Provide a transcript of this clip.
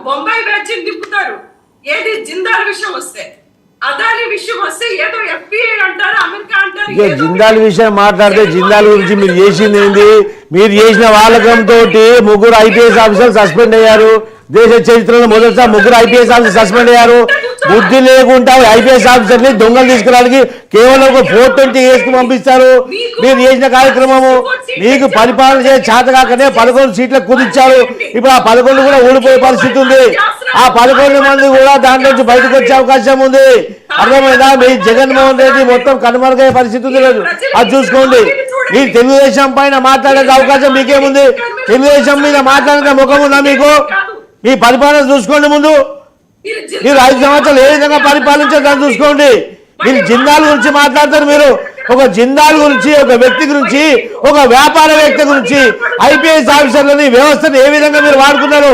బొంబాయి బ్యాచ్ని తిప్పుతారు. ఏది జిందాల్ విషయం వస్తే, అదాని విషయం వస్తే ఏదో ఎఫ్బిఐ అంటారు, అమెరికా అంటారు. జిందాల్ విషయం మాట్లాడితే జిందాల్ గురించి మీరు చేసింది ఏంది? మీరు చేసిన వాలకంతో 3 ఐపీఎస్ ఆఫీసర్లు సస్పెండ్ అయ్యారు. దేశ చరిత్రలో మొదటిసారి 3 ఐపీఎస్ ఆఫీసర్ సస్పెండ్ అయ్యారు. బుద్ధి లేకుండా ఐపీఎస్ ఆఫీసర్ని దొంగలు తీసుకురావడానికి కేవలం ఒక 420 ఏసుకు పంపిస్తారు. మీరు చేసిన కార్యక్రమము మీకు పరిపాలన చేసే చేతకాకనే 11 సీట్లకు కుదించారు. ఇప్పుడు ఆ 11 కూడా ఓడిపోయే పరిస్థితి ఉంది. ఆ 11 మంది కూడా దాంట్లో నుంచి బయటకు వచ్చే అవకాశం ఉంది. అర్థమైందా? మీ జగన్మోహన్ రెడ్డి మొత్తం కనుమరుగయ్యే పరిస్థితి ఉంది. అది చూసుకోండి. మీరు తెలుగుదేశం పైన మాట్లాడే అవకాశం మీకేముంది? తెలుగుదేశం మీద మాట్లాడే ముఖం ఉందా మీకు? మీ పరిపాలన చూసుకోండి. ముందు మీరు 5 సంవత్సరాలు ఏ విధంగా పరిపాలించారు దాన్ని చూసుకోండి. మీరు జిందాల్ గురించి మాట్లాడతారు. మీరు ఒక జిందాల్ గురించి, ఒక వ్యక్తి గురించి, ఒక వ్యాపార వ్యక్తి గురించి, ఐపీఎస్ ఆఫీసర్లని వ్యవస్థను ఏ విధంగా మీరు వాడుకున్నారు?